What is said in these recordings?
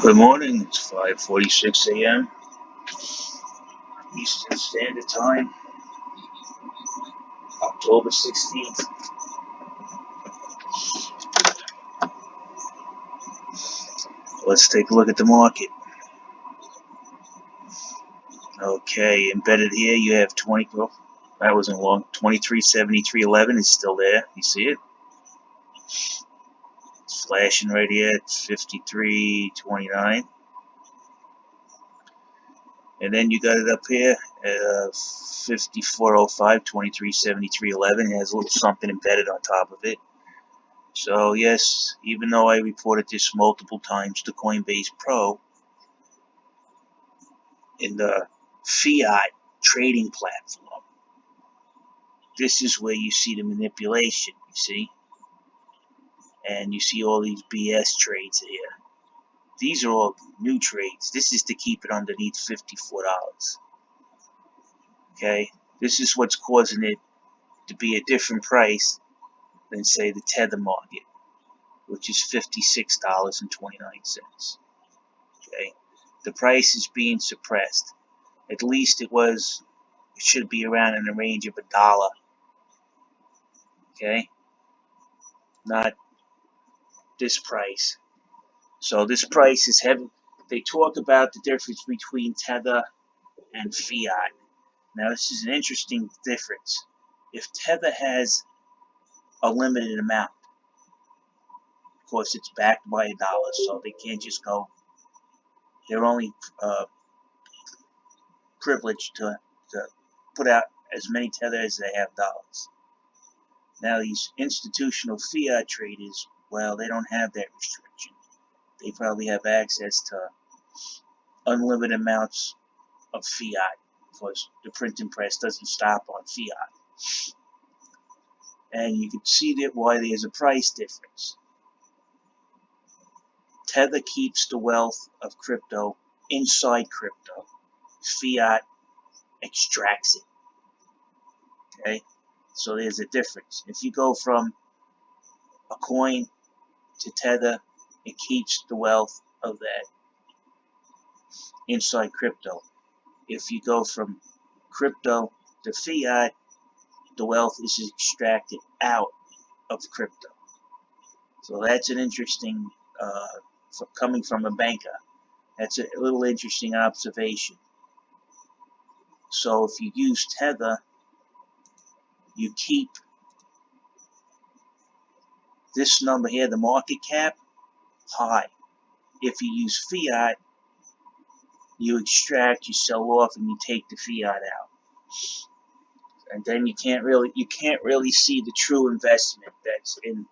Good morning. It's 5:46 a.m. Eastern Standard Time, October 16th. Let's take a look at the market. Okay, embedded here you have 20. Oh, that wasn't long. 23.73.11 is still there. You see it? It's flashing right here at 53.29. And then you got it up here at 54.05, 23.73.11. It has a little something embedded on top of it. So yes, even though I reported this multiple times to Coinbase Pro in the fiat trading platform, this is where you see the manipulation, you see? And you see all these BS trades here. These are all new trades. This is to keep it underneath $54. Okay? This is what's causing it to be a different price than, say, the Tether market, which is $56.29. Okay? The price is being suppressed. At least it should be around in the range of $1. Okay? Not this price. So this price is heavy. They talk about the difference between Tether and fiat. Now this is an interesting difference. If Tether has a limited amount, of course it's backed by $1, so they can't just go. They're only privileged to put out as many Tether as they have dollars. Now these institutional fiat traders, well, they don't have that restriction. They probably have access to unlimited amounts of fiat because the printing press doesn't stop on fiat. And you can see that why there's a price difference. Tether keeps the wealth of crypto inside crypto. Fiat extracts it. Okay? So there's a difference. If you go from a coin to Tether, it keeps the wealth of that inside crypto. If you go from crypto to fiat, the wealth is extracted out of crypto. So that's an interesting, coming from a banker, that's a little interesting observation. So if you use Tether, you keep this number here, the market cap, high. If you use fiat, you extract, you sell off, and you take the fiat out. And then you can't really see the true investment that's in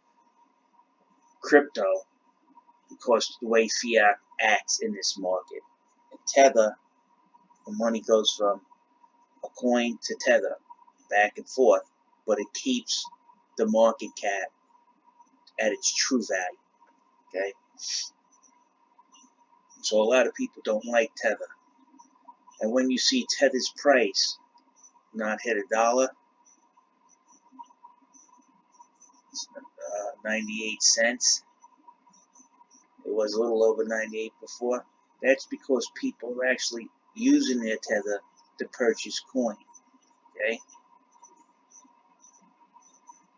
crypto because of the way fiat acts in this market. In Tether, the money goes from a coin to Tether, back and forth, but it keeps the market cap at its true value. Okay? So a lot of people don't like Tether. And when you see Tether's price not hit $1, 98 cents. It was a little over 98 before. That's because people are actually using their Tether to purchase coin. Okay?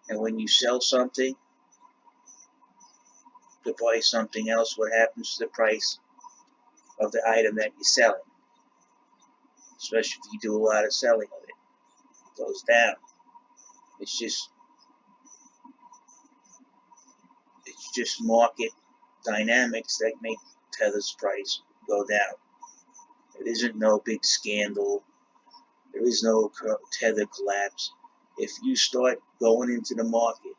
And when you sell something to buy something else, what happens to the price of the item that you're selling? Especially if you do a lot of selling of it. It goes down. It's just market dynamics that make Tether's price go down. It isn't no big scandal. There is no Tether collapse. If you start going into the market,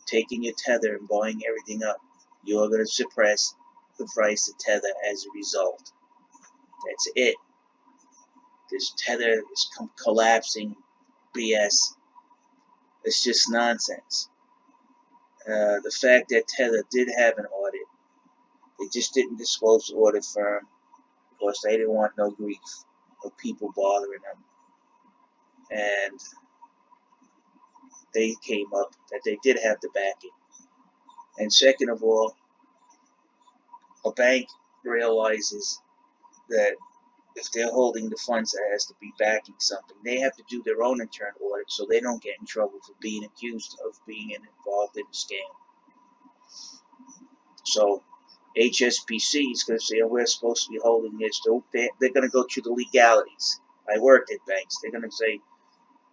taking your Tether and buying everything up, you're going to suppress the price of Tether as a result. That's it. This Tether is collapsing BS. It's just nonsense. The fact that Tether did have an audit, they just didn't disclose the audit firm because they didn't want no grief of people bothering them. And they came up that they did have the backing. And second of all, a bank realizes that if they're holding the funds that has to be backing something, they have to do their own internal audit so they don't get in trouble for being accused of being involved in a scam. So HSBC is going to say, oh, we're supposed to be holding this. They're going to go through the legalities. I worked at banks. They're going to say,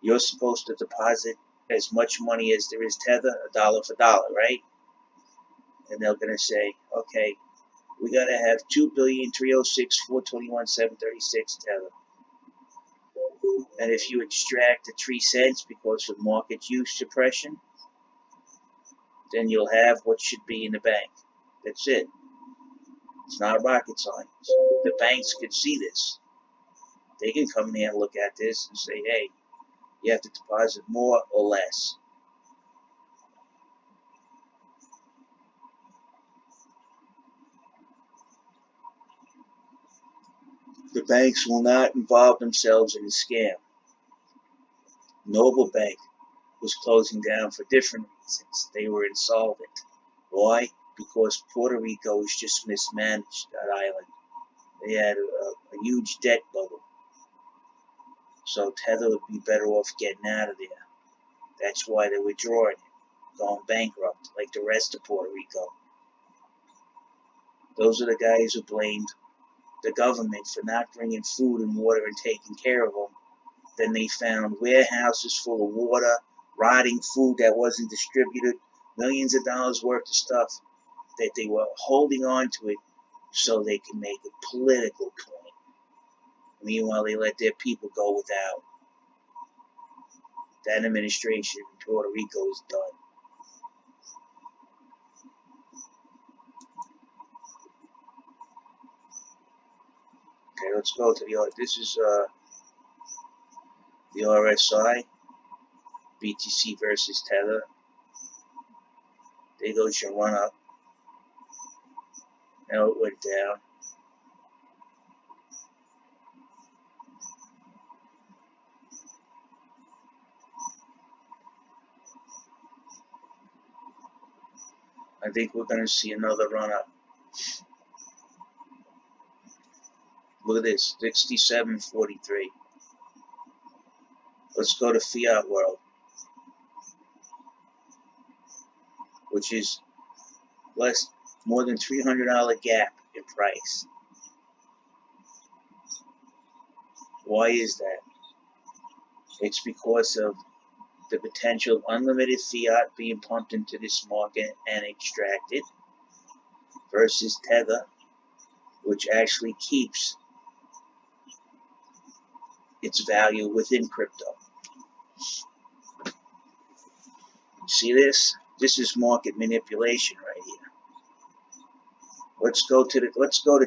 you're supposed to deposit as much money as there is tether, $1 for dollar, right? And they're going to say, okay, we got to have 2,306,421,736 tether. And if you extract the 3 cents because of market use suppression, then you'll have what should be in the bank. That's it. It's not rocket science. The banks can see this. They can come in there and look at this and say, hey, you have to deposit more or less. The banks will not involve themselves in a scam. Noble Bank was closing down for different reasons. They were insolvent. Why? Because Puerto Rico was just mismanaged, that island. They had a huge debt bubble. So Tether would be better off getting out of there. That's why they were drawing it, going bankrupt, like the rest of Puerto Rico. Those are the guys who blamed the government for not bringing food and water and taking care of them. Then they found warehouses full of water, rotting food that wasn't distributed, millions of dollars worth of stuff that they were holding on to it so they can make a political point. Meanwhile, they let their people go without. That administration in Puerto Rico is done. Okay, let's go to the, this is the RSI, BTC versus Tether. There goes your run up. Now it went down. I think we're going to see another run up. Look at this, 67.43. Let's go to fiat world, which is more than $300 gap in price. Why is that? It's because of the potential of unlimited fiat being pumped into this market and extracted versus Tether, which actually keeps its value within crypto. See this? This is market manipulation right here. Let's go to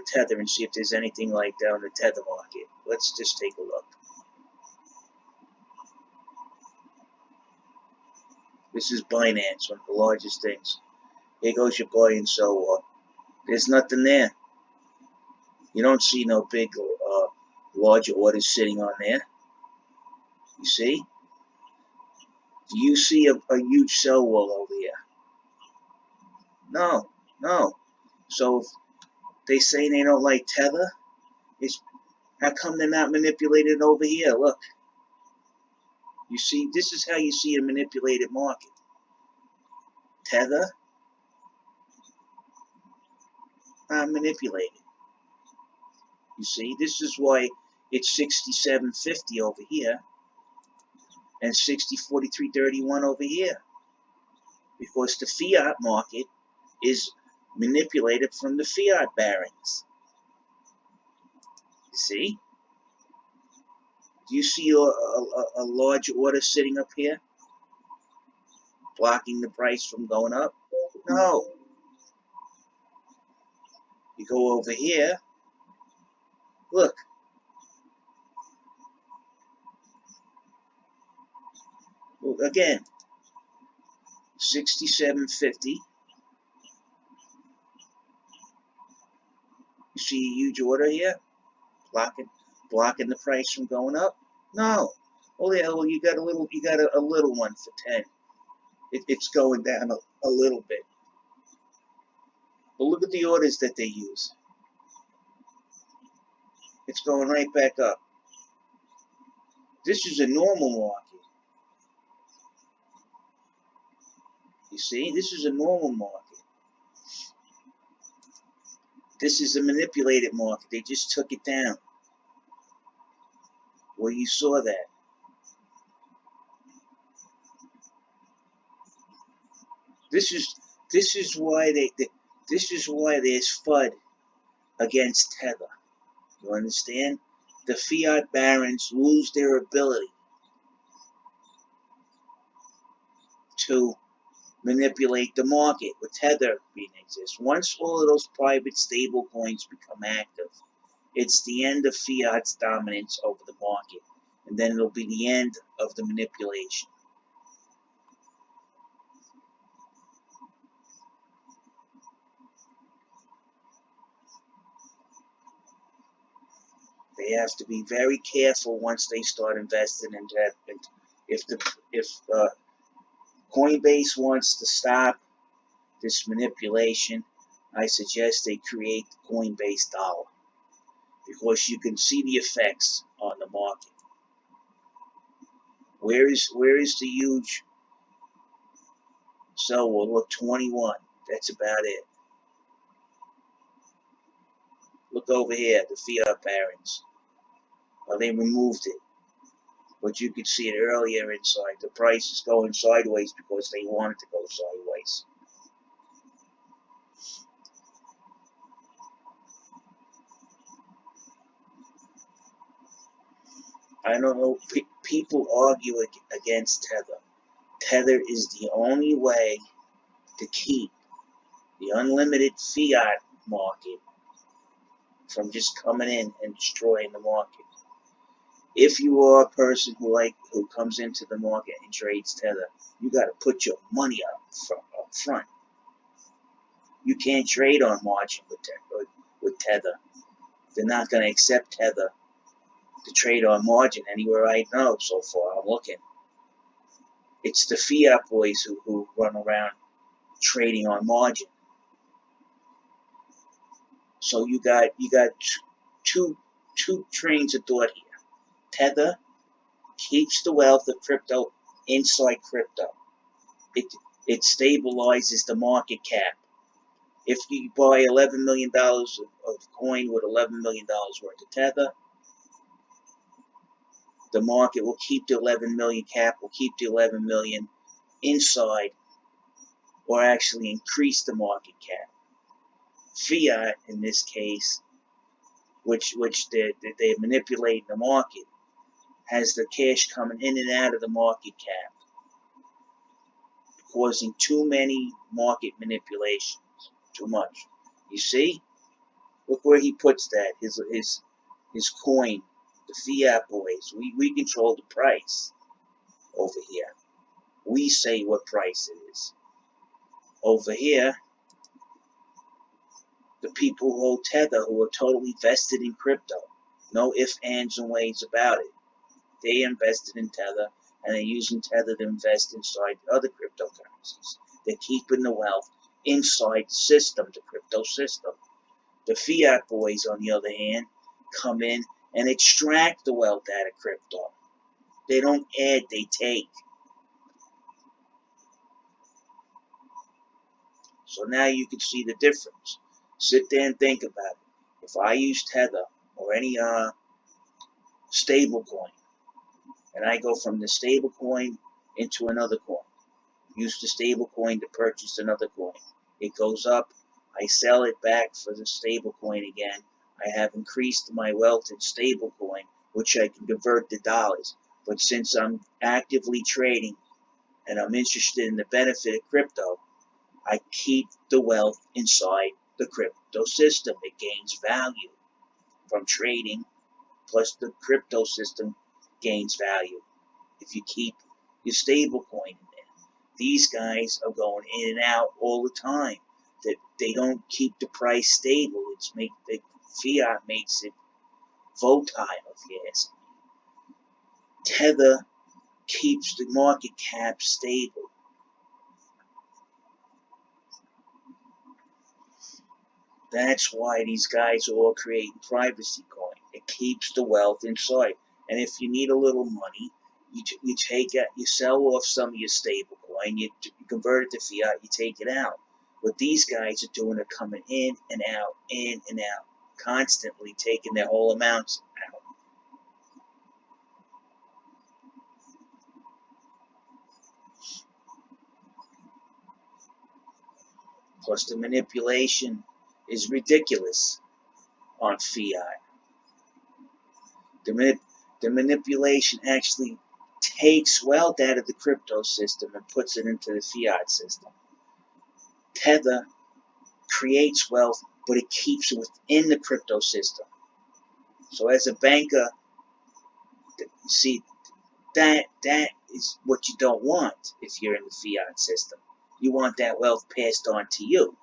Tether and see if there's anything like that on the Tether market. Let's just take a look. This is Binance, one of the largest things. Here goes your buy and sell war. There's nothing there. You don't see no big, large orders sitting on there. You see? Do you see a huge sell wall over here? No, no. So if they say they don't like Tether, how come they're not manipulated over here? Look. You see, this is how you see a manipulated market. Tether, not manipulated. You see, this is why it's 67.50 over here and 60.43.31 over here. Because the fiat market is manipulated from the fiat barons. You see? Do you see a large order sitting up here? Blocking the price from going up? No. You go over here. Look. Again. 67.50. You see a huge order here? Blocking the price from going up? No. Oh yeah, well you got a little one for 10. It's going down a little bit. But look at the orders that they use. It's going right back up. This is a normal market. You see, this is a normal market. This is a manipulated market. They just took it down. Well, you saw that. This is why this is why there's FUD against Tether. You understand? The fiat barons lose their ability to manipulate the market with Tether being exist. Once all of those private stable coins become active, it's the end of fiat's dominance over the market, and then it'll be the end of the manipulation. They have to be very careful once they start investing in that. If Coinbase wants to stop this manipulation, I suggest they create the Coinbase dollar, because you can see the effects on the market. Where is the huge sell? Well, look, 21. That's about it. Look over here, the fiat barons. Well, they removed it, but you could see it earlier inside. The price is going sideways because they want it to go sideways. I don't know. People argue against Tether. Tether is the only way to keep the unlimited fiat market from just coming in and destroying the market. If you are a person who comes into the market and trades Tether, you got to put your money up front. You can't trade on margin with Tether. They're not going to accept Tether to trade on margin anywhere I know so far. I'm looking. It's the fiat boys who run around trading on margin. So you got two trains of thought here. Tether keeps the wealth of crypto inside crypto. It stabilizes the market cap. If you buy $11 million of coin with $11 million worth of Tether, the market will keep the 11 million cap, will keep the 11 million inside, or actually increase the market cap. Fiat, in this case, which they're manipulating the market, has the cash coming in and out of the market cap, causing too many market manipulations. Too much. You see? Look where he puts that. His coin. The fiat boys. We control the price over here. We say what price it is. Over here, the people who hold Tether, who are totally vested in crypto. No ifs, ands, and ways about it. They invested in Tether, and they're using Tether to invest inside other cryptocurrencies. They're keeping the wealth inside the system, the crypto system. The fiat boys, on the other hand, come in and extract the wealth out of crypto. They don't add, they take. So now you can see the difference. Sit there and think about it. If I use Tether or any stable coin, and I go from the stable coin into another coin, use the stable coin to purchase another coin. It goes up, I sell it back for the stable coin again. I have increased my wealth in stable coin, which I can convert to dollars. But since I'm actively trading and I'm interested in the benefit of crypto, I keep the wealth inside the crypto system. It gains value from trading, plus the crypto system gains value if you keep your stable coin in there. These guys are going in and out all the time. That they don't keep the price stable. The fiat makes it volatile, if you ask me. Tether keeps the market cap stable. That's why these guys are all creating privacy coin. It It keeps the wealth inside. And if you need a little money, you take it, you sell off some of your stable coin, you convert it to fiat, you take it out. What these guys are doing are coming in and out, constantly taking their whole amounts out. Plus the manipulation is ridiculous on fiat. The manipulation actually takes wealth out of the crypto system and puts it into the fiat system. Tether creates wealth, but it keeps it within the crypto system. So as a banker, you see, that is what you don't want if you're in the fiat system. You want that wealth passed on to you.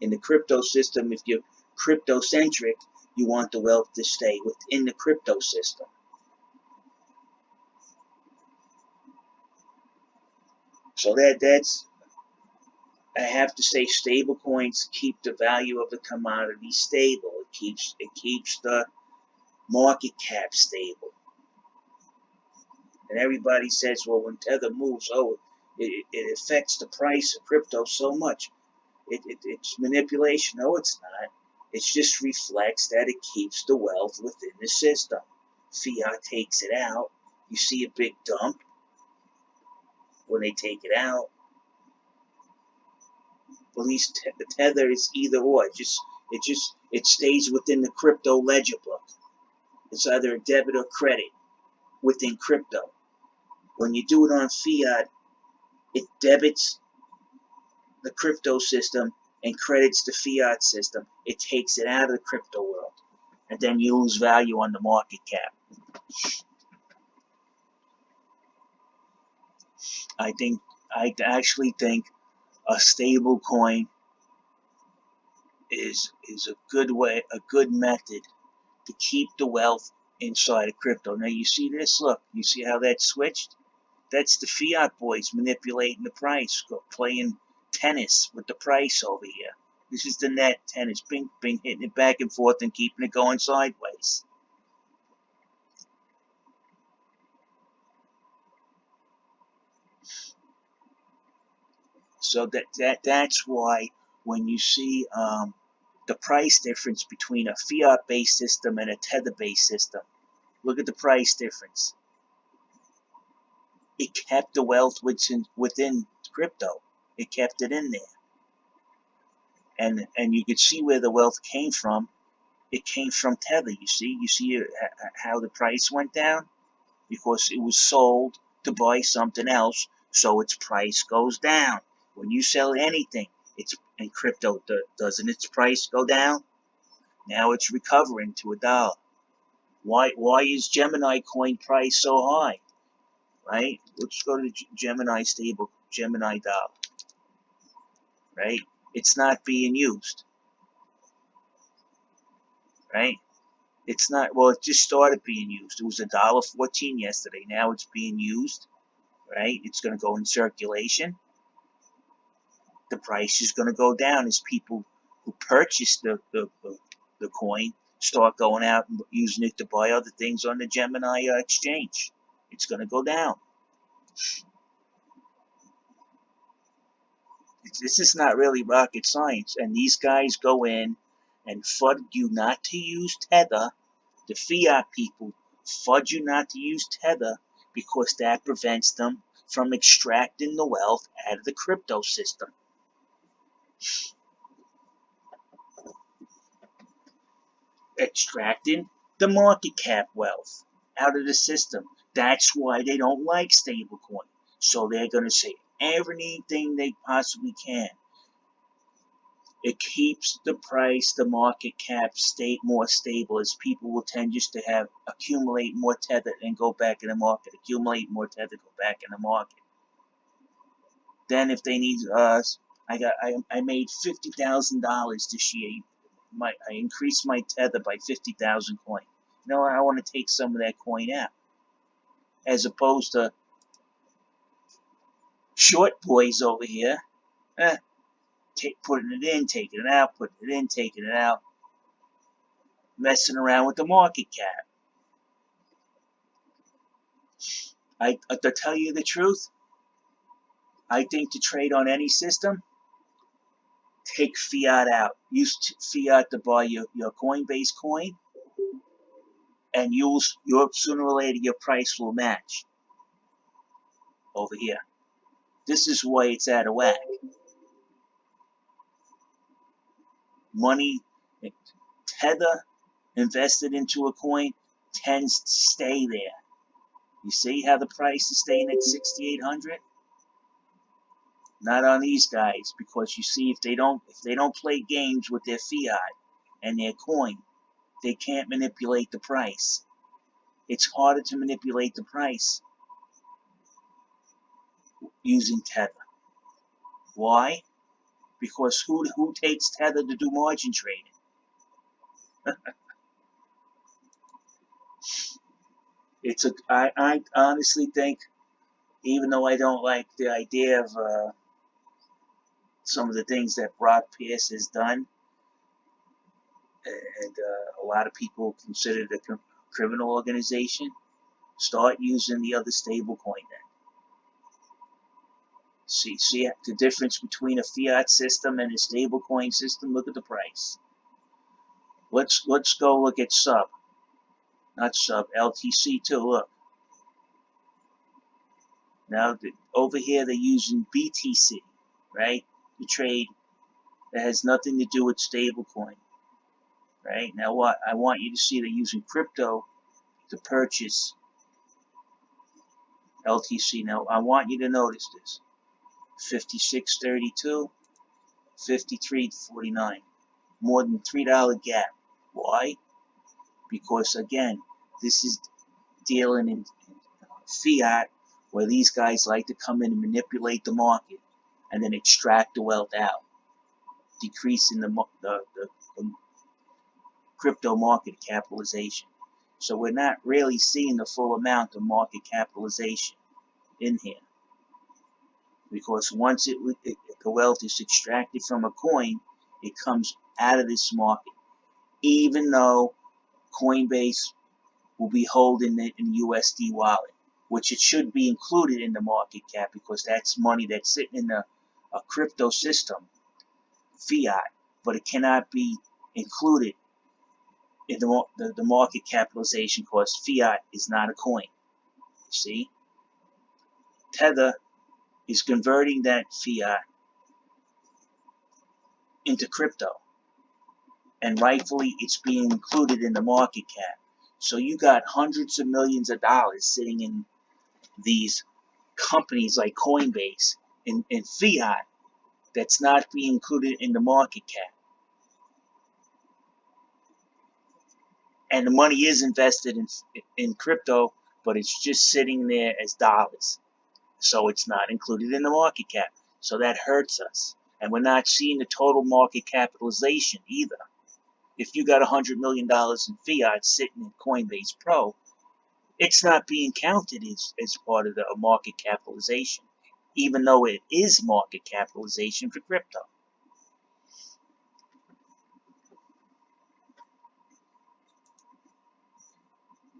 In the crypto system, if you're crypto-centric, you want the wealth to stay within the crypto system. So that's, I have to say, stable coins keep the value of the commodity stable. It keeps the market cap stable. And everybody says, well, when Tether moves, it affects the price of crypto so much. It's manipulation. No, it's not. It just reflects that it keeps the wealth within the system. Fiat takes it out. You see a big dump when they take it out. Well, the Tether is either or. It stays within the crypto ledger book. It's either a debit or credit within crypto. When you do it on fiat, it debits the crypto system and credits the fiat system. It takes it out of the crypto world, and then you lose value on the market cap. I actually think a stable coin is a good method to keep the wealth inside of crypto. Now you see this, look, you see how that switched? That's the fiat boys manipulating the price, playing tennis with the price over here. This is the net tennis, bing, bing, hitting it back and forth and keeping it going sideways. So that's why when you see the price difference between a fiat-based system and a tether-based system, look at the price difference. It kept the wealth within crypto. It kept it in there. And you could see where the wealth came from. It came from Tether, you see how the price went down? Because it was sold to buy something else, so its price goes down. When you sell anything, it's in crypto, doesn't its price go down? Now it's recovering to $1. Why is Gemini coin price so high? Right? Let's go to Gemini dollar. Right? It's not being used. Right? It's not, well, it just started being used. It was $1.14 yesterday. Now it's being used. Right? It's going to go in circulation. The price is going to go down as people who purchase the coin start going out and using it to buy other things on the Gemini exchange. It's going to go down. This is not really rocket science. And these guys go in and FUD you not to use Tether. The fiat people FUD you not to use Tether because that prevents them from extracting the wealth out of the crypto system. Extracting the market cap wealth out of the system. That's why they don't like stablecoin. So they're going to say everything they possibly can. It keeps the price, the market cap, more stable, as people will tend just to accumulate more Tether and go back in the market. Accumulate more Tether, go back in the market. Then if they need I made $50,000 this year. I increased my Tether by 50,000 coin. No, I want to take some of that coin out, as opposed to short boys over here, putting it in, taking it out, putting it in, taking it out. messing around with the market cap. To tell you the truth, I think to trade on any system, take fiat out. Use fiat to buy your Coinbase coin, and sooner or later your price will match over here. This is why it's out of whack. Money, tether invested into a coin tends to stay there. You see how the price is staying at 6,800? Not on these guys, because you see, if they don't play games with their fiat and their coin, they can't manipulate the price. It's harder to manipulate the price using tether. Why? Because who takes tether to do margin trading? I honestly think, even though I don't like the idea of some of the things that Brock Pierce has done, and a lot of people consider it a criminal organization, start using the other stable coin then. See the difference between a fiat system and a stable coin system? Look at the price. Let's go look at LTC too. Look. Now over here they're using BTC, right? To trade that has nothing to do with stablecoin, right? Now what I want you to see, they're using crypto to purchase LTC. Now I want you to notice this: 56.32, 53.49, more than $3 gap. Why? Because again, this is dealing in fiat, where these guys like to come in and manipulate the market and then extract the wealth out, decreasing the crypto market capitalization. So we're not really seeing the full amount of market capitalization in here, because once the wealth is extracted from a coin, it comes out of this market, even though Coinbase will be holding it in USD wallet, which it should be included in the market cap, because that's money that's sitting in a crypto system, fiat, but it cannot be included in the market capitalization, because fiat is not a coin. You see? Tether is converting that fiat into crypto, and rightfully it's being included in the market cap. So you got hundreds of millions of dollars sitting in these companies like Coinbase in fiat that's not being included in the market cap. And the money is invested in crypto, but it's just sitting there as dollars. So it's not included in the market cap. So that hurts us. And we're not seeing the total market capitalization either. If you got $100 million in fiat sitting in Coinbase Pro, it's not being counted as part of the market capitalization, even though it is market capitalization for crypto.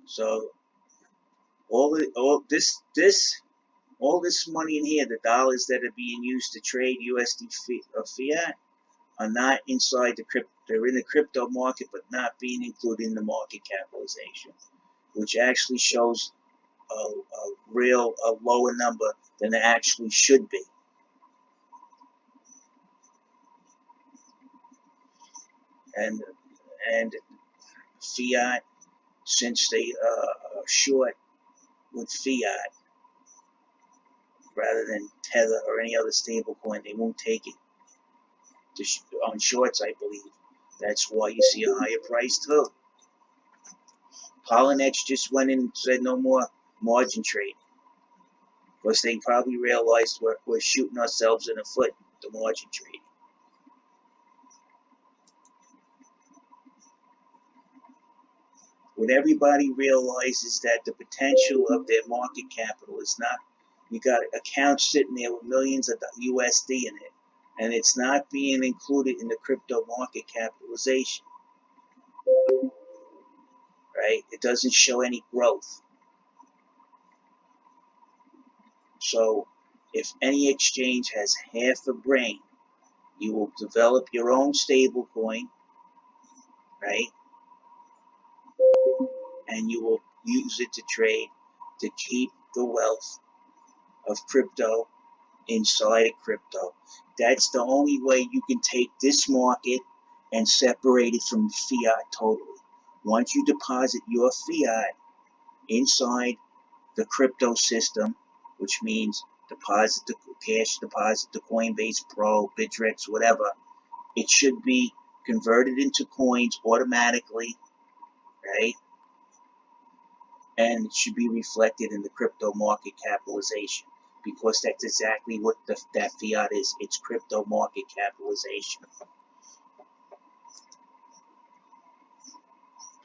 So all this money in here, the dollars that are being used to trade USD fiat, are not inside the crypto. They're in the crypto market, but not being included in the market capitalization, which actually shows a lower number than it actually should be. And fiat, since they are short with fiat rather than Tether or any other stable coin, they won't take it on shorts, I believe. That's why you see a higher price too. Polynex just went in and said no more margin trading, because they probably realized we're shooting ourselves in the foot with the margin trading. When everybody realizes that the potential of their market capital is not, you got accounts sitting there with millions of USD in it, and it's not being included in the crypto market capitalization. right? It doesn't show any growth. So if any exchange has half a brain, you will develop your own stable coin, right? And you will use it to trade to keep the wealth of crypto inside of crypto. That's the only way you can take this market and separate it from fiat totally. Once you deposit your fiat inside the crypto system, which means deposit the cash, deposit the Coinbase Pro, Bittrex, whatever, it should be converted into coins automatically, right? And it should be reflected in the crypto market capitalization, because that's exactly what that fiat is. It's crypto market capitalization.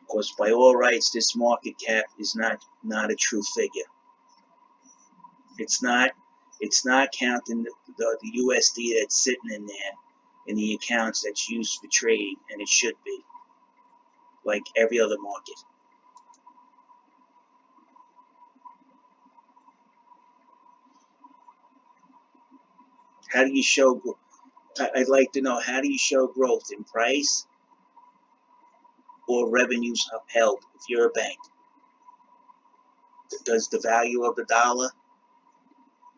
Because by all rights, this market cap is not a true figure. It's not counting the USD that's sitting in there in the accounts that's used for trading, and it should be like every other market. How do you show? I'd like to know, how do you show growth in price or revenues held? If you're a bank, does the value of the dollar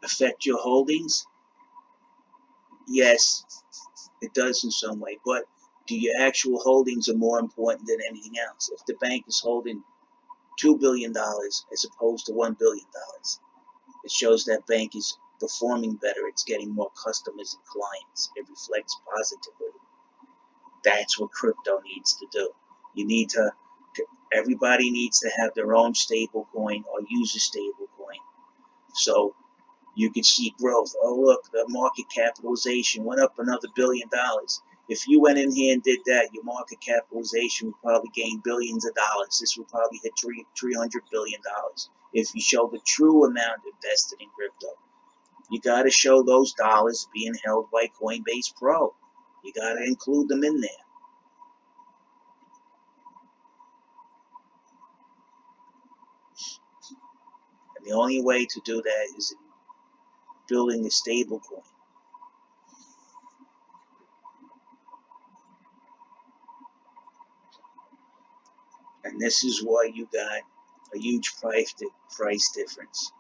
affect your holdings? Yes, it does in some way, but do your actual holdings are more important than anything else? If the bank is holding $2 billion as opposed to $1 billion, it shows that bank is performing better. It's getting more customers and clients. It reflects positively. That's what crypto needs to do. You need to, everybody needs to have their own stable coin or use a stable coin. So you can see growth. Oh, look, the market capitalization went up another $1 billion. If you went in here and did that, your market capitalization would probably gain billions of dollars. This would probably hit $300 billion if you show the true amount invested in crypto. You got to show those dollars being held by Coinbase Pro. You got to include them in there. And the only way to do that is building a stable coin. And this is why you got a huge price difference.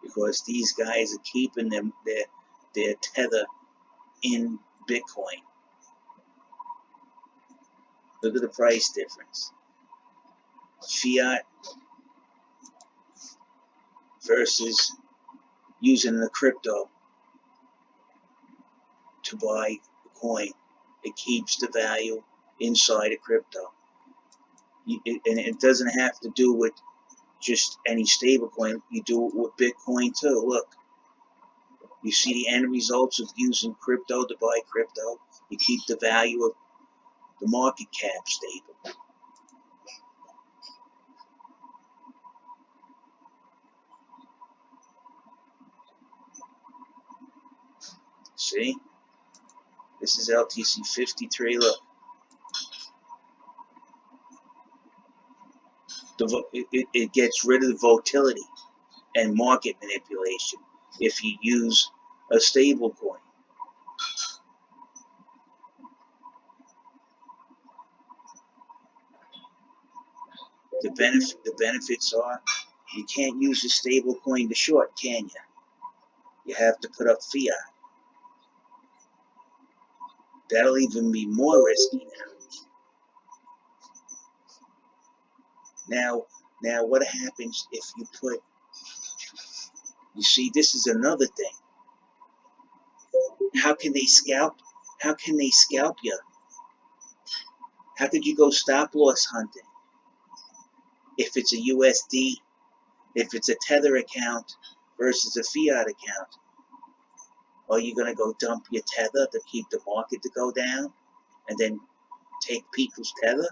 Because these guys are keeping their tether in Bitcoin. Look at the price difference. Fiat versus using the crypto to buy the coin. It keeps the value inside of crypto. And it doesn't have to do with just any stable coin. You do it with Bitcoin too. Look, you see the end results of using crypto to buy crypto. You keep the value of the market cap stable. See? This is LTC 53. Look. It gets rid of the volatility and market manipulation if you use a stable coin. The benefits are you can't use a stable coin to short, can you? You have to put up fiat. That'll even be more risky now. Now what happens if you put, you see, this is another thing. How can they scalp? How can they scalp you? How could you go stop loss hunting if it's a USD, if it's a tether account versus a fiat account? Are you going to go dump your tether to keep the market to go down and then take people's tether?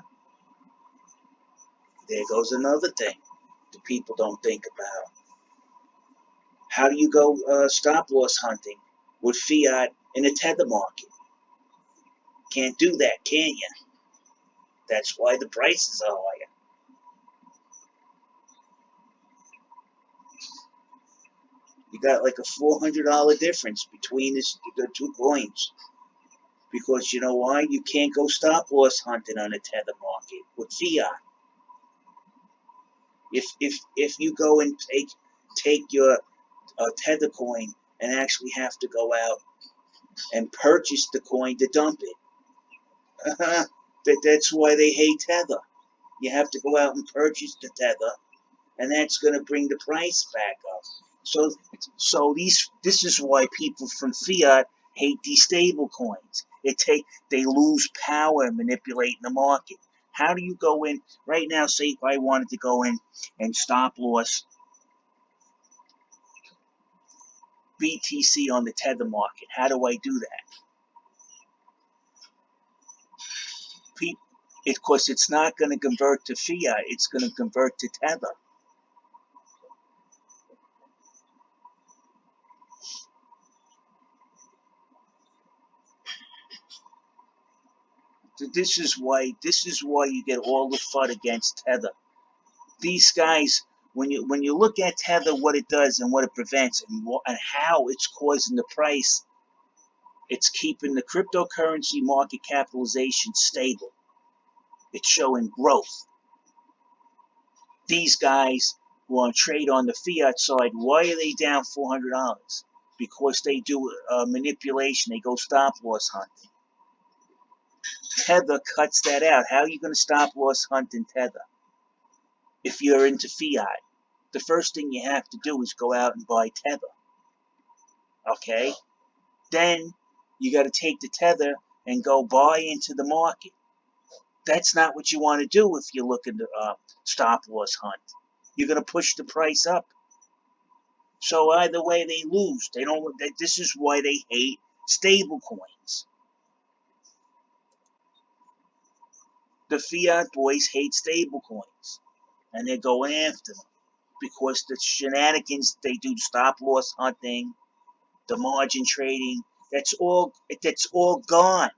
There goes another thing that people don't think about. How do you go stop loss hunting with fiat in a tether market? Can't do that, can you? That's why the prices are higher. You got like a $400 difference between the two coins. Because you know why? You can't go stop loss hunting on the tether market with fiat. If you go and take your tether coin and actually have to go out and purchase the coin to dump it. That's why they hate tether. You have to go out and purchase the tether, and that's going to bring the price back up. So this is why people from fiat hate these stable coins. They lose power manipulating the market. How do you go in right now? Say if I wanted to go in and stop loss BTC on the tether market, how do I do that? Of course, it's not going to convert to fiat. It's going to convert to tether. So this is why you get all the FUD against tether. These guys, when you look at tether, what it does and what it prevents and how it's causing the price, it's keeping the cryptocurrency market capitalization stable. It's showing growth. These guys who want to trade on the fiat side, why are they down $400? Because they do manipulation. They go stop loss hunting. Tether cuts that out. How are you going to stop loss hunting tether if you're into fiat? The first thing you have to do is go out and buy tether. Okay? Then you got to take the tether and go buy into the market. That's not what you want to do if you're looking to stop loss hunt. You're going to push the price up. So either way, they lose. They don't. This is why they hate stable coins. The fiat boys hate stable coins, and they're going after them because the shenanigans they do, stop loss hunting, the margin trading, that's all gone.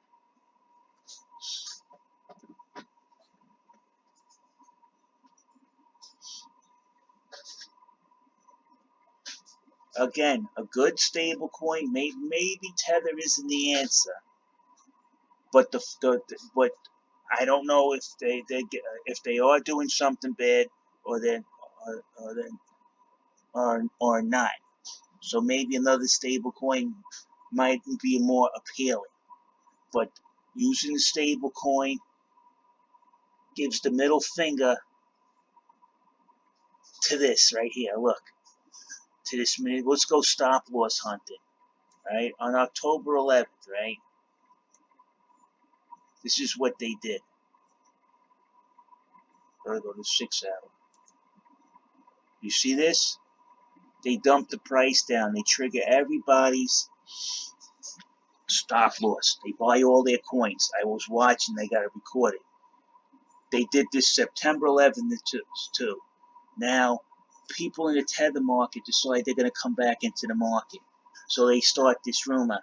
Again, a good stable coin, maybe tether isn't the answer, but but I don't know if they are doing something bad or or not. So maybe another stable coin might be more appealing. But using a stable coin gives the middle finger to this right here. Look, to this minute. Let's go stop loss hunting. Right? On October 11th, right? This is what they did. Gotta go to 6 hour. You see this? They dump the price down. They trigger everybody's stop loss. They buy all their coins. I was watching. They got it recorded. They did this September 11th too. Now, people in the tether market decide they're going to come back into the market. So they start this rumor.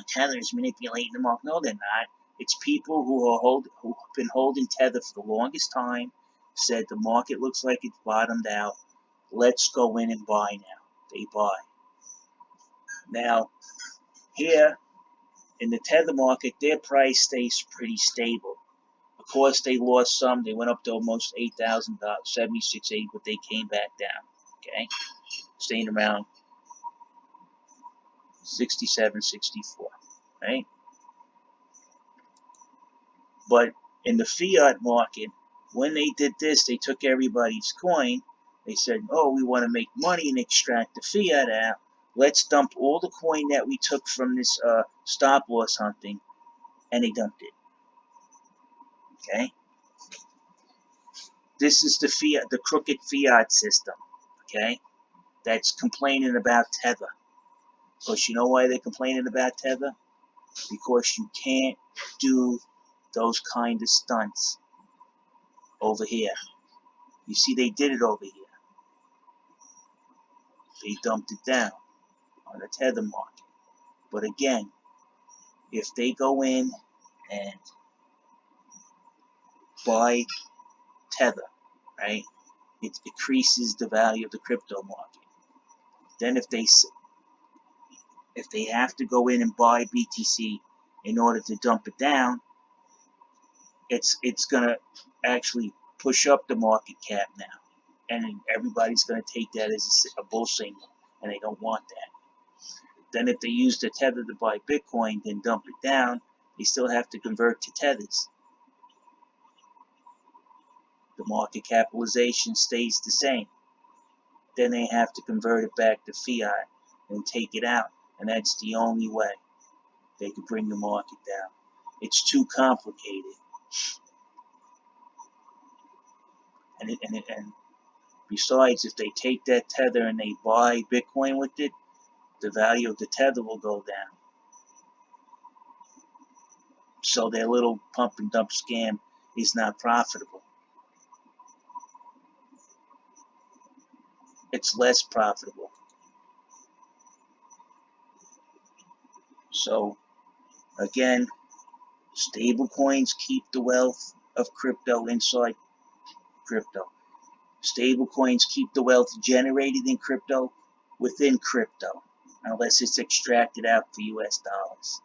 Tether's manipulating the market. No, they're not. It's people who've been holding tether for the longest time, said the market looks like it's bottomed out. Let's go in and buy now. They buy. Now, here in the tether market, their price stays pretty stable. Of course, they lost some. They went up to almost $8,000, 76, 8, but they came back down. Okay, staying around 67, 64. Right? But in the fiat market, when they did this, they took everybody's coin. They said, oh, we want to make money and extract the fiat out. Let's dump all the coin that we took from this stop loss hunting, and they dumped it. Okay? This is the crooked fiat system. Okay? That's complaining about tether. Because you know why they're complaining about tether? Because you can't do those kind of stunts over here. You see, they did it over here. They dumped it down on the tether market. But again, if they go in and buy Tether, right? It increases the value of the crypto market. Then if they have to go in and buy BTC in order to dump it down, it's gonna actually push up the market cap now, and everybody's gonna take that as a bull signal, and they don't want that. Then if they use the Tether to buy Bitcoin, then dump it down, they still have to convert to Tethers. The market capitalization stays the same. Then they have to convert it back to fiat and take it out, and that's the only way they could bring the market down. It's too complicated. And besides, if they take that Tether and they buy Bitcoin with it, the value of the Tether will go down. So their little pump and dump scam is not profitable. It's less profitable. So again, stable coins keep the wealth of crypto inside crypto. Stable coins keep the wealth generated in crypto within crypto, unless it's extracted out for US dollars.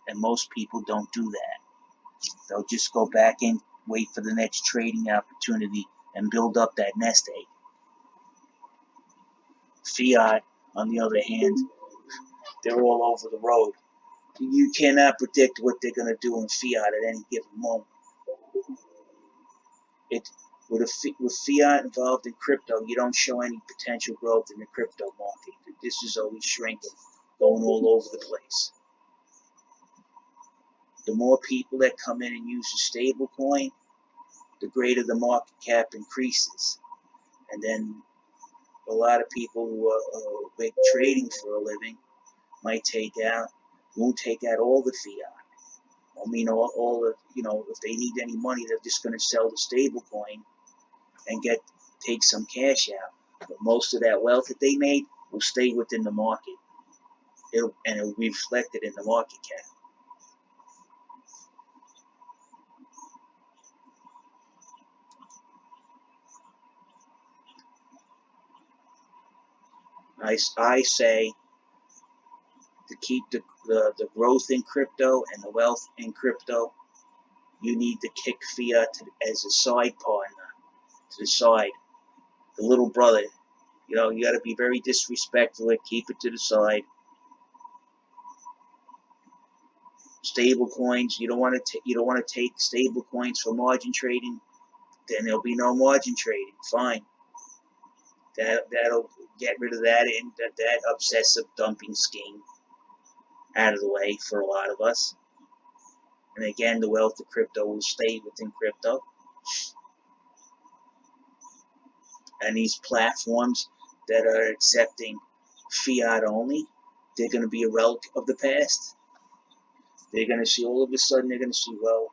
And most people don't do that. They'll just go back and wait for the next trading opportunity and build up that nest egg. Fiat, on the other hand, they're all over the road. You cannot predict what they're going to do in fiat at any given moment. With fiat involved in crypto, you don't show any potential growth in the crypto market. This is always shrinking, going all over the place. The more people that come in and use a stable coin, the greater the market cap increases. And then a lot of people who make trading for a living won't take out all the fiat. I mean, all the, if they need any money, they're just going to sell the stable coin and take some cash out. But most of that wealth that they made will stay within the market. It'll be reflected in the market cap. I say to keep the growth in crypto and the wealth in crypto, you need to kick fiat as a side partner to the side. The little brother, you got to be very disrespectful and keep it to the side. Stable coins, you don't want to take stable coins for margin trading. Then there'll be no margin trading. Fine. That'll get rid of that obsessive dumping scheme out of the way for a lot of us. And again, the wealth of crypto will stay within crypto. And these platforms that are accepting fiat only, they're going to be a relic of the past. They're going to see, all of a sudden, well,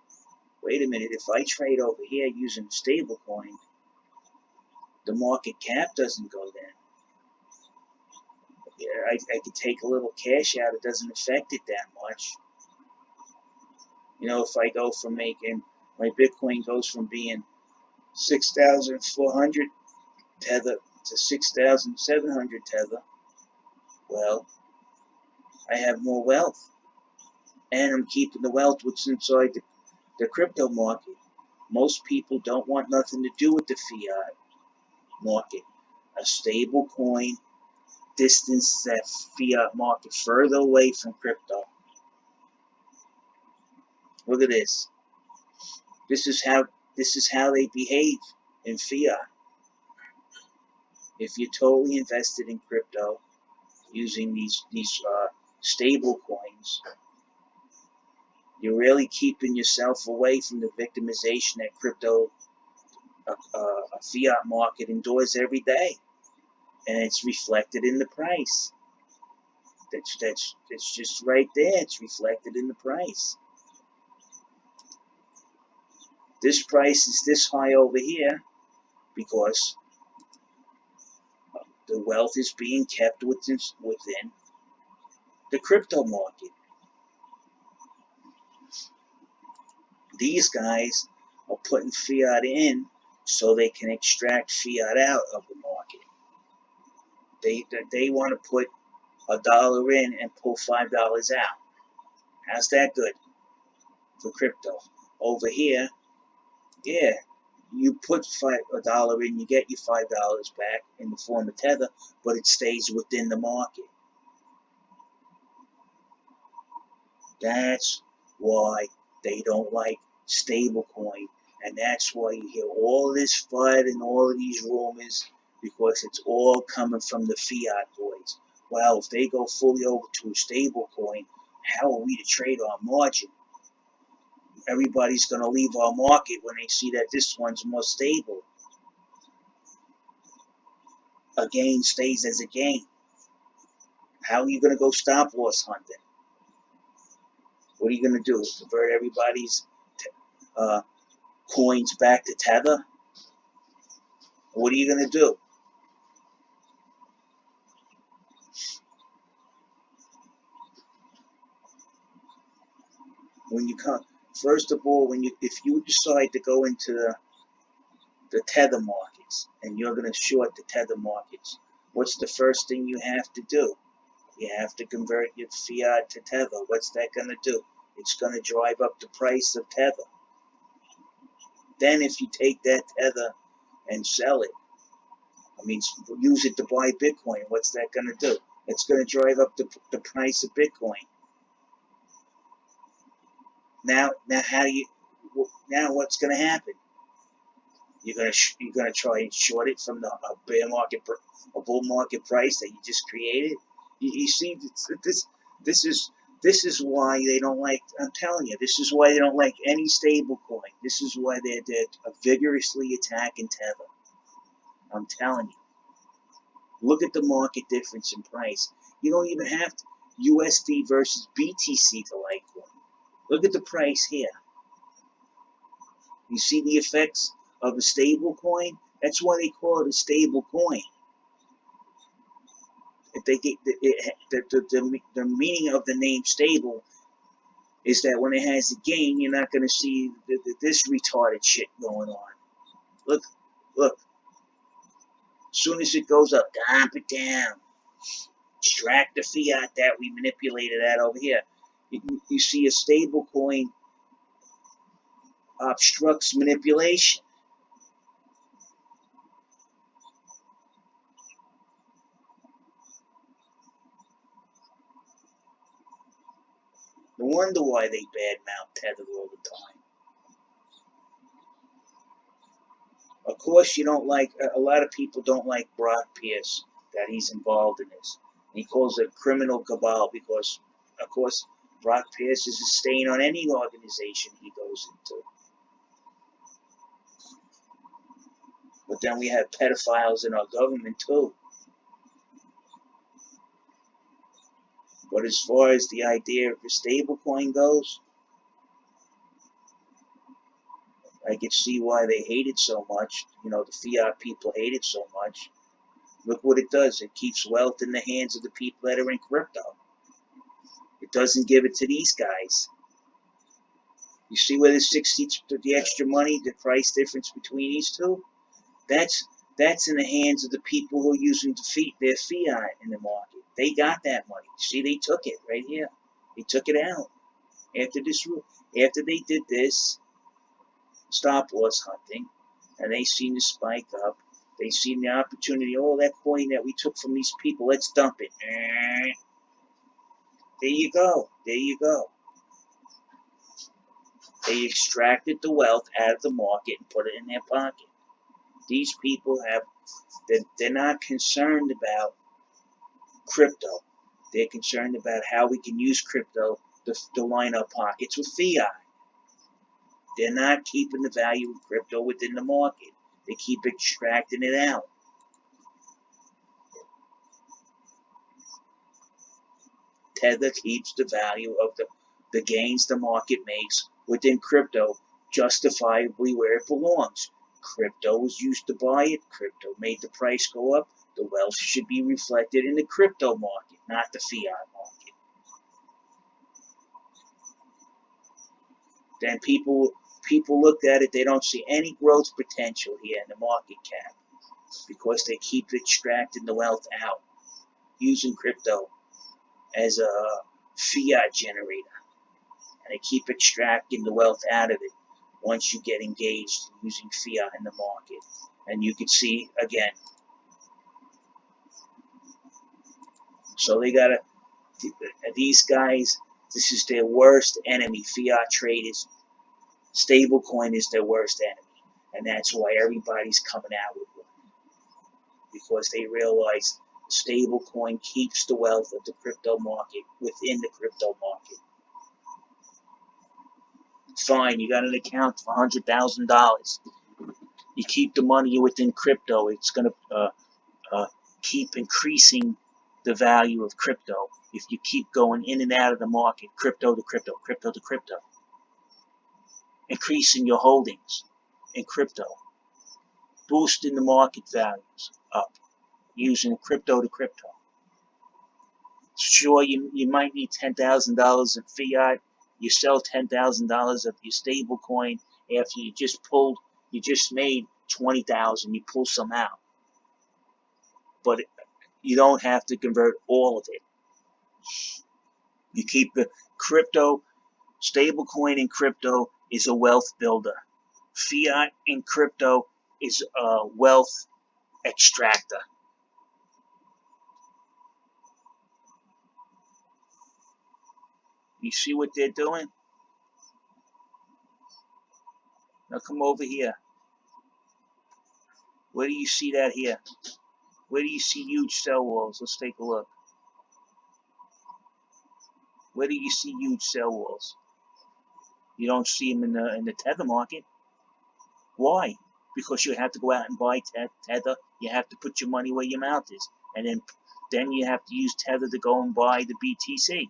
wait a minute, if I trade over here using a stable coin, the market cap doesn't go down. Yeah, I could take a little cash out, it doesn't affect it that much. If I go from making, my Bitcoin goes from being 6,400 Tether to 6,700 Tether, well, I have more wealth. And I'm keeping the wealth what's inside the crypto market. Most people don't want nothing to do with the fiat market. A stable coin distances that fiat market further away from crypto. Look at this. This is how they behave in fiat. If you're totally invested in crypto using these stable coins, you're really keeping yourself away from the victimization that crypto, a fiat market endures every day, and it's reflected in the price. That's just right there. It's reflected in the price. This price is this high over here because the wealth is being kept within the crypto market. These guys are putting fiat in so they can extract fiat out of the market. They want to put $1 in and pull $5 out. How's that good for crypto? Over here, yeah, you put $1 in, you get your $5 back in the form of tether, but it stays within the market. That's why they don't like stablecoin, and that's why you hear all this FUD and all of these rumors, because it's all coming from the fiat boys. Well, if they go fully over to a stablecoin, how are we to trade our margin? Everybody's going to leave our market when they see that this one's more stable. A gain stays as a gain. How are you going to go stop loss hunting? What are you going to do? Convert everybody's coins back to tether? What are you going to do? When you come, first of all, if you decide to go into the tether markets and you're going to short the tether markets, what's the first thing you have to do? You have to convert your fiat to tether. What's that going to do? It's going to drive up the price of tether. Then if you take that tether and sell it, use it to buy Bitcoin, what's that going to do? It's going to drive up the price of Bitcoin. Now what's going to happen? You're gonna try and short it from a bull market price that you just created. You see, this is why they don't like. I'm telling you, this is why they don't like any stable coin. This is why they're vigorously attacking tether. I'm telling you. Look at the market difference in price. You don't even have to USD versus BTC to Litecoin. Look at the price here. You see the effects of a stable coin? That's why they call it a stable coin. If they get the meaning of the name stable is that when it has a gain, you're not going to see this retarded shit going on. Look. As soon as it goes up, dump it down. Extract the fiat that we manipulated out over here. You see a stable coin obstructs manipulation. No wonder why they badmouth Tether all the time. Of course, you don't like, a lot of people don't like Brock Pierce, that he's involved in this. He calls it criminal cabal because, of course, Brock Pierce is a stain on any organization he goes into. But then we have pedophiles in our government too. But as far as the idea of the stablecoin goes, I can see why they hate it so much. The fiat people hate it so much. Look what it does. It keeps wealth in the hands of the people that are in crypto. It doesn't give it to these guys. You see where the extra money, the price difference between these two? That's in the hands of the people who are using their fiat in the market. They got that money. See, they took it right here. They took it out. After they did this stop loss hunting, and they seen the spike up, they seen the opportunity. Oh, that coin that we took from these people, let's dump it. There you go. They extracted the wealth out of the market and put it in their pocket. These people they're not concerned about crypto. They're concerned about how we can use crypto to line our pockets with fiat. They're not keeping the value of crypto within the market. They keep extracting it out. Tether keeps the value of the gains the market makes within crypto justifiably where it belongs. Crypto was used to buy it. Crypto made the price go up. The wealth should be reflected in the crypto market, not the fiat market. Then people people looked at it, they don't see any growth potential here in the market cap because they keep extracting the wealth out using crypto as a fiat generator. And they keep extracting the wealth out of it once you get engaged using fiat in the market. And you can see again. So they gotta, these guys, this is their worst enemy. Fiat traders, stablecoin is their worst enemy. And that's why everybody's coming out with one. Because they realize stablecoin keeps the wealth of the crypto market within the crypto market. Fine, you got an account for $100,000. You keep the money within crypto. It's going to keep increasing the value of crypto if you keep going in and out of the market, crypto to crypto, crypto to crypto. Increasing your holdings in crypto. Boosting the market values up using crypto to crypto. Sure, you might need $10,000 in fiat. You sell $10,000 of your stable coin after you just made $20,000. You pull some out, but you don't have to convert all of it. You keep the crypto, stable coin in crypto is a wealth builder. Fiat in crypto is a wealth extractor. You see what they're doing? Now come over here. Where do you see that here? Where do you see huge sell walls? Let's take a look. Where do you see huge sell walls? You don't see them in the tether market. Why? Because you have to go out and buy tether. You have to put your money where your mouth is, and then you have to use tether to go and buy the BTC.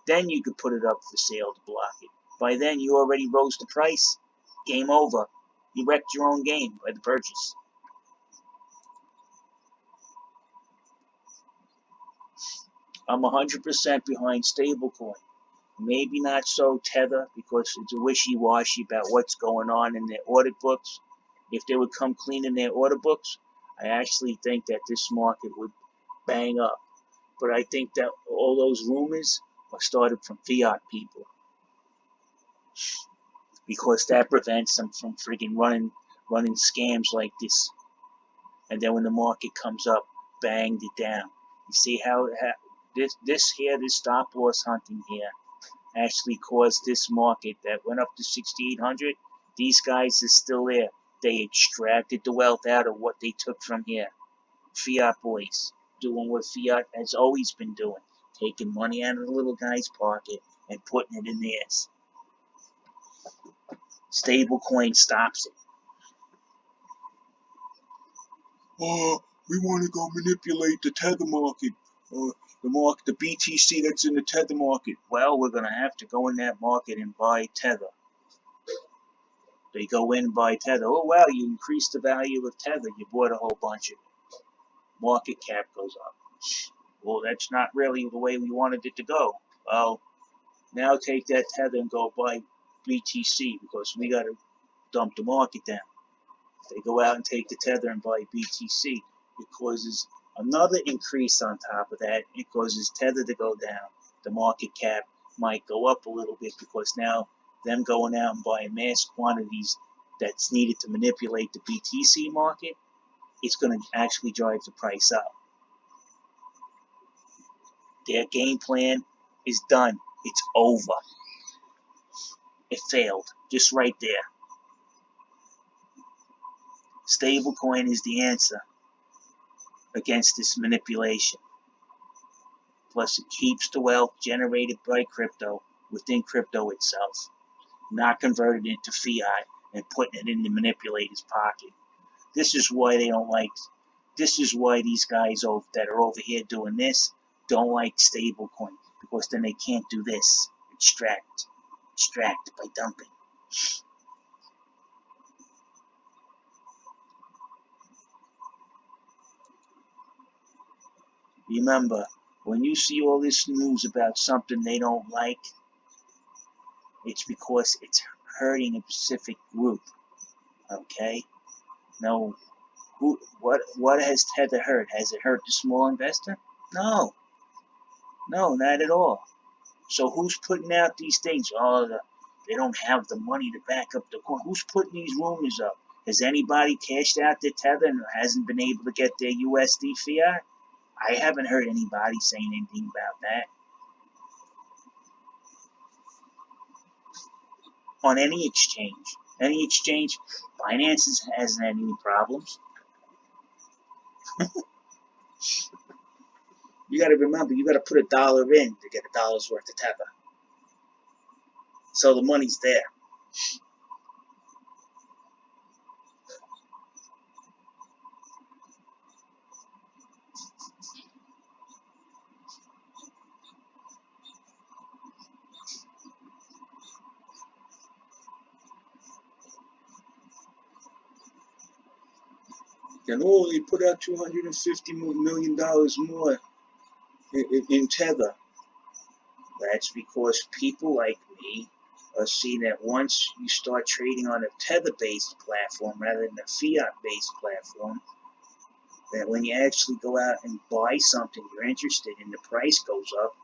Then you could put it up for sale to block it. By then you already rose the price. Game over. You wrecked your own game by the purchase. I'm 100% behind stablecoin. Maybe not so tether because it's a wishy-washy about what's going on in their audit books. If they would come clean in their audit books, I actually think that this market would bang up. But I think that all those rumors are started from fiat people. Because that prevents them from friggin' running scams like this. And then when the market comes up, banged it down. You see how this stop loss hunting here actually caused this market that went up to 6,800. These guys are still there. They extracted the wealth out of what they took from here. Fiat boys doing what fiat has always been doing, taking money out of the little guy's pocket and putting it in theirs. Stablecoin stops it. Oh, we want to go manipulate the tether market. The BTC that's in the tether market. Well, we're going to have to go in that market and buy tether. They go in and buy tether. Oh, wow, you increased the value of tether. You bought a whole bunch of it. Market cap goes up. Well, that's not really the way we wanted it to go. Well, now take that tether and go buy BTC because we got to dump the market down. They go out and take the tether and buy BTC. It causes another increase on top of that. It causes tether to go down. The market cap might go up a little bit because now them going out and buying mass quantities that's needed to manipulate the BTC market, it's going to actually drive the price up. Their game plan is done. It's over. It failed. Just right there. Stablecoin is the answer against this manipulation. Plus, it keeps the wealth generated by crypto within crypto itself, not converted into fiat and putting it in the manipulator's pocket. This is why they don't like. This is why these guys that are over here doing this don't like stablecoin, because then they can't do this. Extract by dumping. Remember, when you see all this news about something they don't like, it's because it's hurting a specific group. Okay? No. What has Tether hurt? Has it hurt the small investor? No. No, not at all. So who's putting out these things? Oh, they don't have the money to back up the coin. Who's putting these rumors up? Has anybody cashed out their Tether and hasn't been able to get their USD fiat? I haven't heard anybody saying anything about that. On any exchange. Any exchange, Binance hasn't had any problems. You got to remember, you got to put $1 in to get $1 worth of Tether. So the money's there. Then, oh, they put out $250 million more in Tether. That's because people like me are seeing that once you start trading on a Tether-based platform rather than a fiat-based platform, that when you actually go out and buy something you're interested in, the price goes up,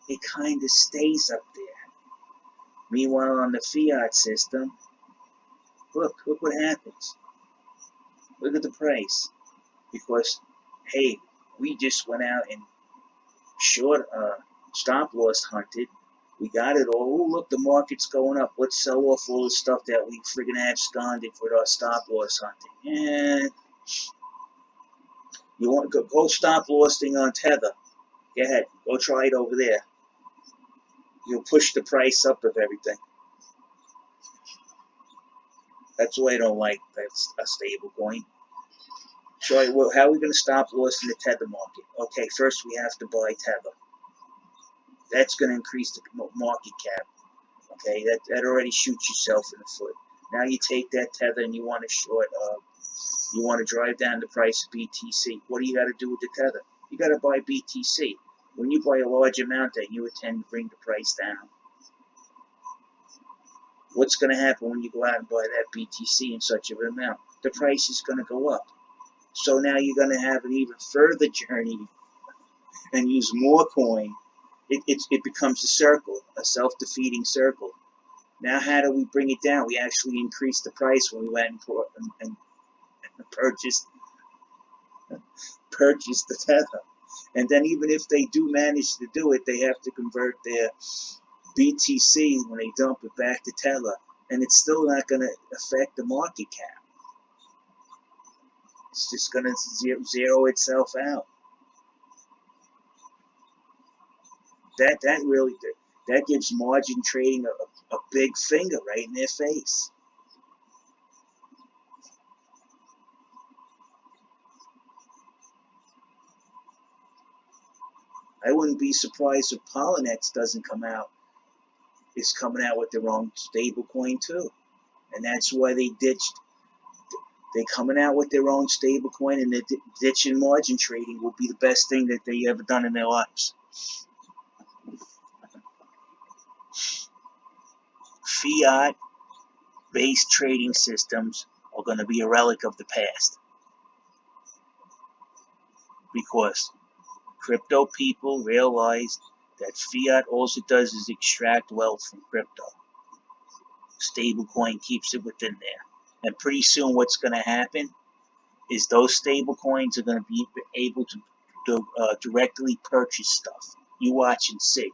it kind of stays up there. Meanwhile, on the fiat system, look what happens. Look at the price. Because, hey, we just went out and short stop loss hunted. We got it all. Ooh, look, the market's going up. Let's sell off all the stuff that we friggin' absconded with our stop loss hunting. And you want to go stop lossing on Tether. Go ahead. Go try it over there. You'll push the price up of everything. That's why I don't like that's a stable coin. So how are we going to stop loss in the Tether market? Okay, first we have to buy Tether. That's going to increase the market cap. Okay, that already shoots yourself in the foot. Now you take that Tether and you want to short, you want to drive down the price of BTC. What do you got to do with the Tether? You got to buy BTC. When you buy a large amount, that you tend to bring the price down. What's going to happen when you go out and buy that BTC in such an amount? The price is going to go up. So now you're going to have an even further journey and use more coin. It becomes a circle, a self-defeating circle. Now how do we bring it down? We actually increased the price when we went and purchased the Tether. And then even if they do manage to do it, they have to convert their BTC when they dump it back to Tether. And it's still not going to affect the market cap. It's just going to zero itself out. That gives margin trading a big finger right in their face. I wouldn't be surprised if Polynex is coming out with their own stablecoin too. And that's why they ditched. They're coming out with their own stablecoin, and ditching margin trading will be the best thing that they ever done in their lives. Fiat-based trading systems are going to be a relic of the past. Because crypto people realized that fiat also does is extract wealth from crypto. Stablecoin keeps it within there. And pretty soon what's going to happen is those stablecoins are going to be able to directly purchase stuff. You watch and see.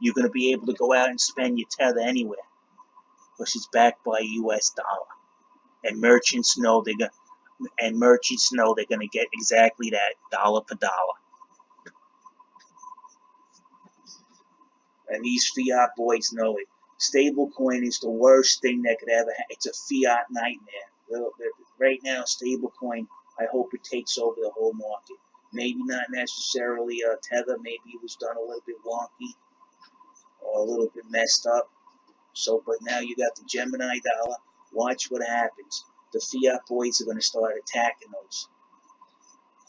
You're going to be able to go out and spend your Tether anywhere because it's backed by a US dollar. And merchants know they're going to get exactly that, dollar per dollar. And these fiat boys know it. Stablecoin is the worst thing that could ever happen. It's a fiat nightmare. Right now, stablecoin, I hope it takes over the whole market. Maybe not necessarily a Tether. Maybe it was done a little bit wonky or a little bit messed up. So, but now you got the Gemini dollar. Watch what happens. The fiat boys are going to start attacking those.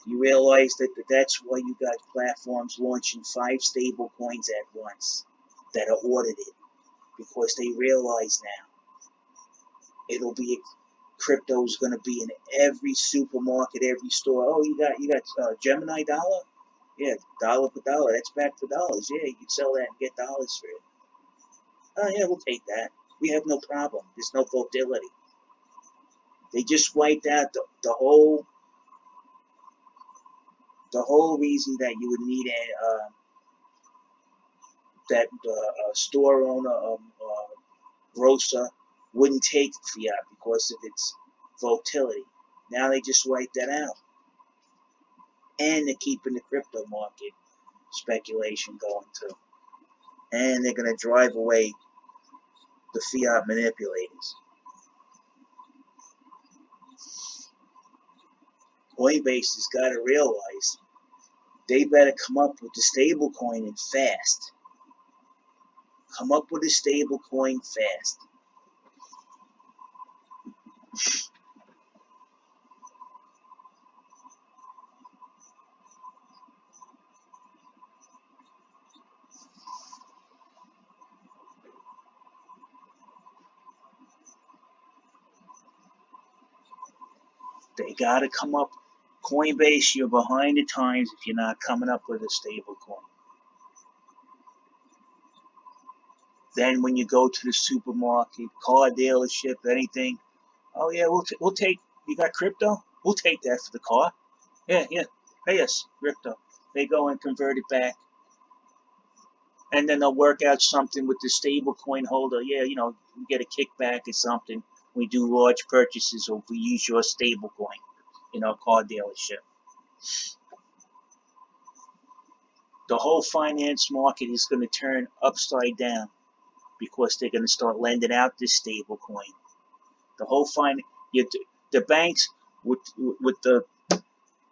You realize that's why you got platforms launching 5 stable coins at once that are audited, because they realize now It'll be crypto's going to be in every supermarket, every store. Oh, you got Gemini dollar? Yeah, dollar for dollar. That's back for dollars. Yeah, you can sell that and get dollars for it. Oh yeah, we'll take that. We have no problem. There's no volatility. They just wiped out the whole reason that you would need that store owner, grocer wouldn't take fiat because of its volatility. Now they just wiped that out, and they're keeping the crypto market speculation going too, and they're gonna drive away the fiat manipulators. Coinbase has got to realize they better come up with the stable coin and fast. Come up with a stable coin fast. They got to come up. Coinbase, you're behind the times if you're not coming up with a stable coin. Then when you go to the supermarket, car dealership, anything, oh yeah, we'll take. You got crypto? We'll take that for the car. Yeah, pay us crypto. They go and convert it back, and then they'll work out something with the stable coin holder. Yeah, we get a kickback or something. We do large purchases, or we use your stable coin in our car dealership. The whole finance market is going to turn upside down because they're going to start lending out this stable coin. The whole the banks with the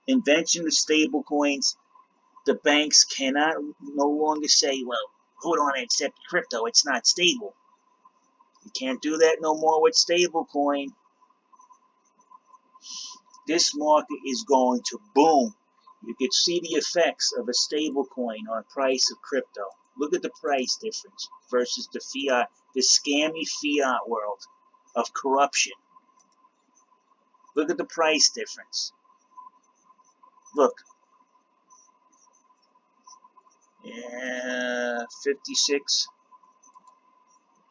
invention of stable coins, the banks cannot no longer say, well, hold on, I accept crypto, it's not stable. You can't do that no more with stable coin. This market is going to boom. You could see the effects of a stable coin on price of crypto. Look at the price difference versus the fiat, the scammy fiat world of corruption. Look at the price difference. Look. Yeah, 56,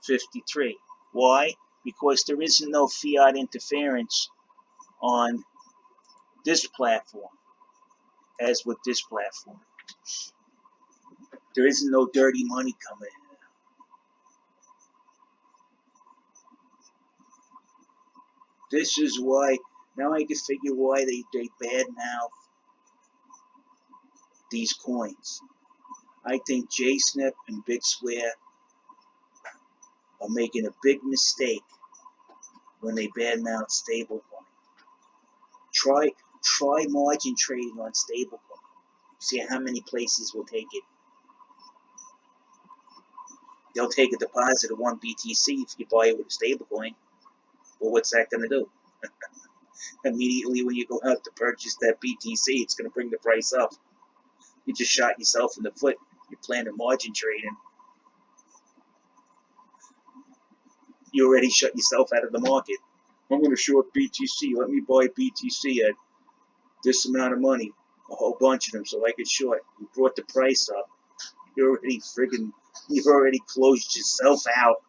53. Why? Because there isn't no fiat interference on this platform as with this platform. There isn't no dirty money coming in. This is why, now I can figure why they badmouth these coins. I think JSNIP and Big Square are making a big mistake when they badmouth stablecoin. Try margin trading on stablecoin. See how many places will take it. They'll take a deposit of 1 BTC if you buy it with a stablecoin. Well, what's that going to do? Immediately when you go out to purchase that BTC, it's going to bring the price up. You just shot yourself in the foot. You're planning margin trading. You already shut yourself out of the market. I'm going to short BTC. Let me buy BTC at this amount of money. A whole bunch of them so I could short. You brought the price up. You've already closed yourself out.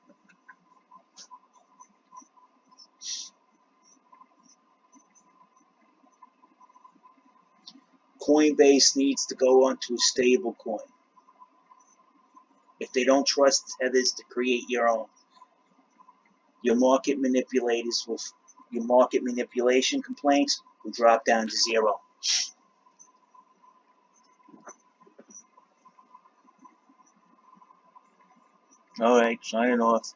Coinbase needs to go onto a stable coin. If they don't trust Tethers to create your own, your market manipulation complaints will drop down to 0. All right, signing off.